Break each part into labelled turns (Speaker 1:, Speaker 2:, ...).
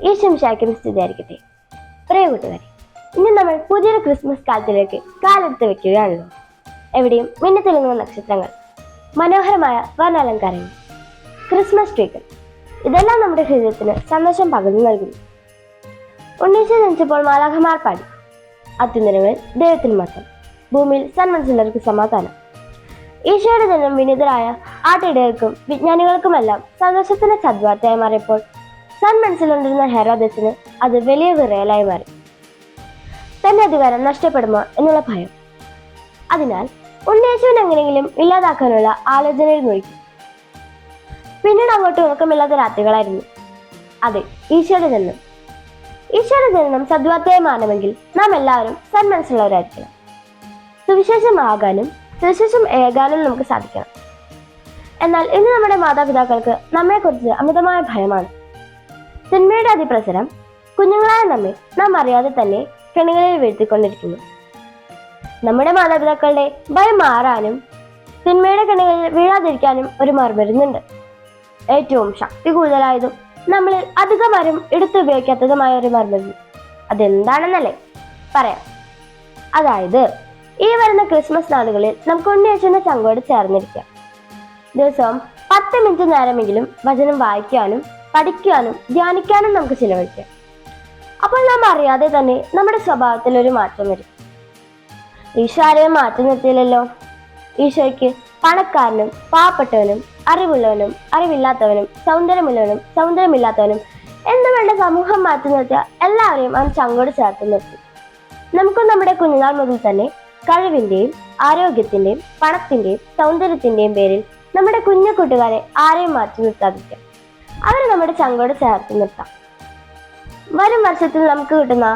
Speaker 1: ഈശംശായ്ക്കും സ്ഥിതിയായിരിക്കട്ടെ. പ്രിയ കൂട്ടുകാരെ, ഇന്ന് നമ്മൾ പുതിയൊരു ക്രിസ്മസ് കാലത്തിലേക്ക് കാലെടുത്ത് വെക്കുകയാണല്ലോ. എവിടെയും മിന്നിത്തിളങ്ങുന്ന നക്ഷത്രങ്ങൾ, മനോഹരമായ വർണ്ണാലങ്കാരങ്ങൾ, ക്രിസ്മസ് ട്രീകൾ, ഇതെല്ലാം നമ്മുടെ ഹൃദയത്തിന് സന്തോഷം പകർന്നു നൽകുന്നു. ഉണ്ണീശോ ജനിച്ചപ്പോൾ മാലാഖമാർ പാടി, അത്യുന്നതങ്ങളിൽ ദൈവത്തിന് മാത്രം, ഭൂമിയിൽ സന്മനസ്സുള്ളവർക്ക് സമാധാനം. ഈശോയുടെ ജന്മം വിനീതരായ ആട്ടിടയർക്കും വിജ്ഞാനികൾക്കുമെല്ലാം സന്തോഷത്തിന്റെ സദ്വാർത്തയായി മാറിയപ്പോൾ സന്മനസ്സിലുണ്ടിരുന്ന ഹെരോദസിന് അത് വലിയ വിറയലായി മാറി. തന്റെ അധികാരം നഷ്ടപ്പെടുമോ എന്നുള്ള ഭയം. അതിനാൽ ഉണ്ണീശോനെ എങ്ങനെയെങ്കിലും ഇല്ലാതാക്കാനുള്ള ആലോചനയിൽ മുഴുകി. പിന്നീട് അങ്ങോട്ട് ഉറക്കമില്ലാത്ത രാത്രികളായിരുന്നു. അതെ, ഈശോയുടെ ജനനം സദ്വാർത്തയായി മാറണമെങ്കിൽ നാം എല്ലാവരും സന്മനസ്സുള്ളവരായിരിക്കണം. സുവിശേഷമാകാനും സുവിശേഷം ഏകാനും നമുക്ക് സാധിക്കണം. എന്നാൽ ഇന്ന് നമ്മുടെ മാതാപിതാക്കൾക്ക് നമ്മെക്കുറിച്ച് അമിതമായ ഭയമാണ്. തിന്മയുടെ അതിപ്രസരം കുഞ്ഞുങ്ങളായ നമ്മെ നാം അറിയാതെ തന്നെ കെണികളിൽ വീഴ്ത്തിക്കൊണ്ടിരിക്കുന്നു. നമ്മുടെ മാതാപിതാക്കളുടെ ഭയം മാറാനും തിന്മയുടെ കെണികളിൽ വീഴാതിരിക്കാനും ഒരു മറുമരുന്നുണ്ട്. ഏറ്റവും ശക്തി കൂടുതലായതും നമ്മളിൽ അധികമാരും എടുത്തുപയോഗിക്കാത്തതുമായ ഒരു മറുമരുന്ന്. അതെന്താണെന്നല്ലേ പറയാം. അതായത്, ഈ വരുന്ന ക്രിസ്മസ് നാളുകളിൽ നമുക്ക് ഉണ്ണിയേശുവിന്റെ ചങ്കോട് ചേർന്നിരിക്കാം. ദിവസവും 10 മിനിറ്റ് നേരമെങ്കിലും വചനം വായിക്കാനും പഠിക്കാനും ധ്യാനിക്കാനും നമുക്ക് ചിലവഴിക്കാം. അപ്പോൾ നാം അറിയാതെ തന്നെ നമ്മുടെ സ്വഭാവത്തിൽ ഒരു മാറ്റം വരും. ഈശോ ആരെയും മാറ്റി നിർത്തിയില്ലല്ലോ. ഈശോയ്ക്ക് പണക്കാരനും പാവപ്പെട്ടവനും അറിവുള്ളവനും അറിവില്ലാത്തവനും സൗന്ദര്യമുള്ളവനും സൗന്ദര്യമില്ലാത്തവനും എന്ന് വേണ്ട സമൂഹം മാറ്റി നിർത്തിയ എല്ലാവരെയും അവൻ ചങ്കോട് ചേർത്ത് നിർത്തി. നമുക്കും നമ്മുടെ കുഞ്ഞുനാൾ മുതൽ തന്നെ കഴിവിന്റെയും ആരോഗ്യത്തിന്റെയും പണത്തിന്റെയും സൗന്ദര്യത്തിന്റെയും പേരിൽ നമ്മുടെ കുഞ്ഞു കൂട്ടുകാരെ ആരെയും മാറ്റി നിർത്താതിരിക്കാം. അവരെ നമ്മുടെ ചങ്കോട് ചേർത്ത് നിർത്താം. വരും വർഷത്തിൽ നമുക്ക് കിട്ടുന്ന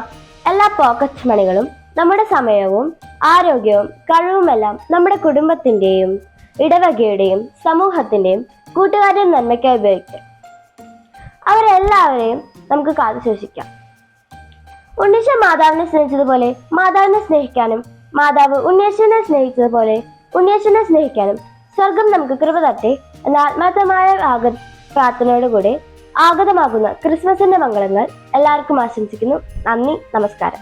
Speaker 1: എല്ലാ പോക്കറ്റ് മണികളും നമ്മുടെ സമയവും ആരോഗ്യവും കഴിവുമെല്ലാം നമ്മുടെ കുടുംബത്തിന്റെയും ഇടവകയുടെയും സമൂഹത്തിന്റെയും കൂട്ടുകാരുടെയും നന്മയ്ക്കായി ഉപയോഗിക്കാം. അവരെല്ലാവരെയും നമുക്ക് കാത്തു സൂക്ഷിക്കാം. ഉണ്ണീശോ മാതാവിനെ സ്നേഹിച്ചതുപോലെ മാതാവിനെ സ്നേഹിക്കാനും മാതാവ് ഉണ്ണിയേശുവിനെ സ്നേഹിച്ചതുപോലെ ഉണ്ണിയേശുവിനെ സ്നേഹിക്കാനും സ്വർഗം നമുക്ക് കൃപ തരട്ടെ എന്ന ആത്മാർത്ഥമായ പ്രാർത്ഥനയോടുകൂടെ ആഗതമാകുന്ന ക്രിസ്മസിന്റെ മംഗളങ്ങൾ എല്ലാവർക്കും ആശംസിക്കുന്നു. നന്ദി, നമസ്കാരം.